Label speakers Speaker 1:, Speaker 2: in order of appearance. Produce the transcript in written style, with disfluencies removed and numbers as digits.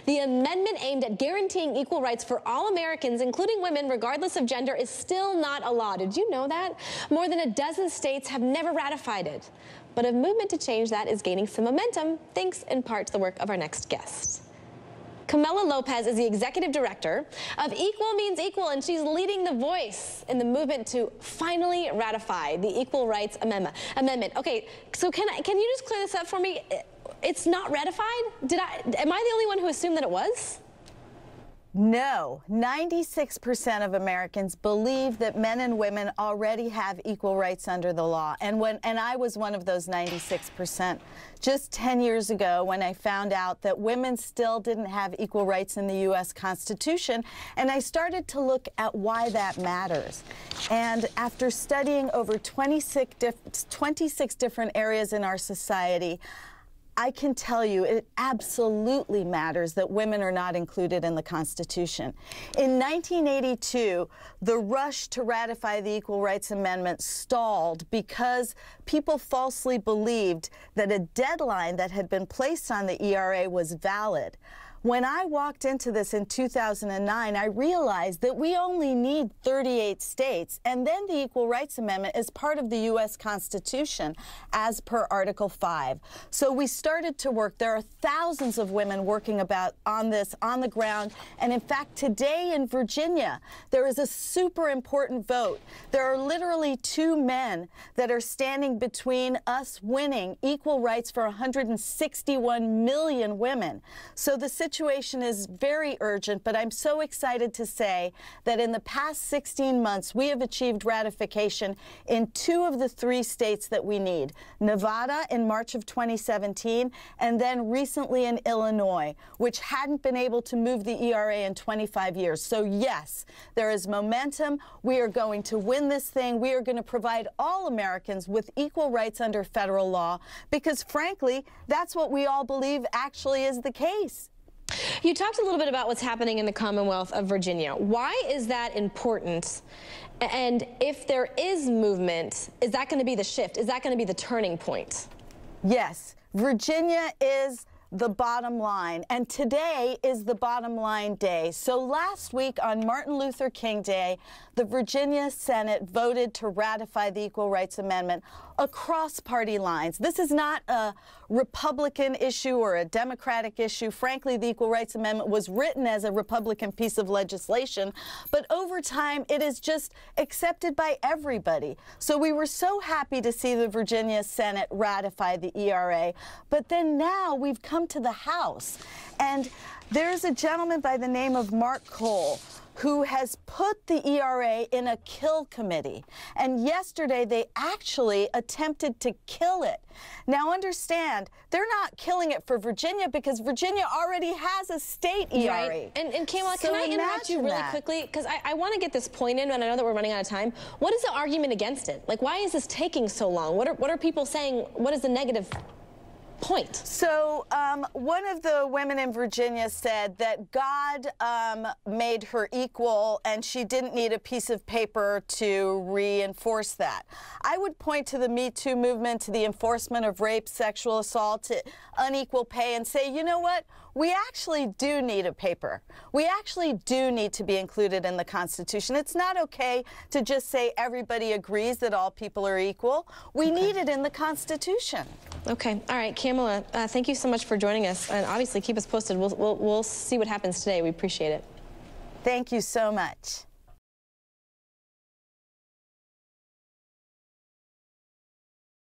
Speaker 1: The amendment aimed at guaranteeing equal rights for all Americans, including women, regardless of gender, is still not a law. Did you know that? More than a dozen states have never ratified it. But a movement to change that is gaining some momentum, thanks in part to the work of our next guest. Kamala Lopez is the executive director of Equal Means Equal, and she's leading the voice in the movement to finally ratify the Equal Rights Amendment. Okay, so can you just clear this up for me? It's not ratified? Am I the only one who assumed that it was?
Speaker 2: No, 96% of Americans believe that men and women already have equal rights under the law. And I was one of those 96%. Just 10 years ago, when I found out that women still didn't have equal rights in the U.S. Constitution, and I started to look at why that matters. And after studying over 26 different areas in our society, I can tell you it absolutely matters that women are not included in the Constitution. In 1982, the rush to ratify the Equal Rights Amendment stalled because people falsely believed that a deadline that had been placed on the ERA was valid. When I walked into this in 2009, I realized that we only need 38 states, and then the Equal Rights Amendment is part of the U.S. Constitution as per Article 5. So we started to work. There are thousands of women working on this on the ground, and in fact, today in Virginia, there is a super important vote. There are literally 2 men that are standing between us winning equal rights for 161 million women. So the situation is very urgent, but I'm so excited to say that in the past 16 months, we have achieved ratification in 2 of the 3 states that we need. Nevada in March of 2017, and then recently in Illinois, which hadn't been able to move the ERA in 25 years. So yes, there is momentum. We are going to win this thing. We are going to provide all Americans with equal rights under federal law, because frankly, that's what we all believe actually is the case.
Speaker 1: You talked a little bit about what's happening in the Commonwealth of Virginia. Why is that important? And if there is movement, is that going to be the shift? Is that going to be the turning point?
Speaker 2: Yes, Virginia is the bottom line, and today is the bottom line day. So last week on Martin Luther King Day, the Virginia Senate voted to ratify the Equal Rights Amendment across party lines. This is not a Republican issue or a Democratic issue. Frankly, the Equal Rights Amendment was written as a Republican piece of legislation, but over time it is just accepted by everybody. So we were so happy to see the Virginia Senate ratify the ERA, but then now we've come to the House, and there's a gentleman by the name of Mark Cole who has put the ERA in a kill committee. And yesterday they actually attempted to kill it. Now understand, they're not killing it for Virginia because Virginia already has a state ERA.
Speaker 1: Right. And Kamala, can I interrupt you really quickly? Because I want to get this point in, and I know that we're running out of time. What is the argument against it? Like, why is this taking so long? What are people saying? What is the negative point? So
Speaker 2: one of the women in Virginia said that God made her equal and she didn't need a piece of paper to reinforce that. I would point to the Me Too movement, to the enforcement of rape, sexual assault, to unequal pay, and say, you know what? We actually do need a paper. We actually do need to be included in the Constitution. It's not okay to just say everybody agrees that all people are equal. We need it in the Constitution.
Speaker 1: Okay. All right, Kamala, thank you so much for joining us, and obviously keep us posted. We'll see what happens today. We appreciate it.
Speaker 2: Thank you so much.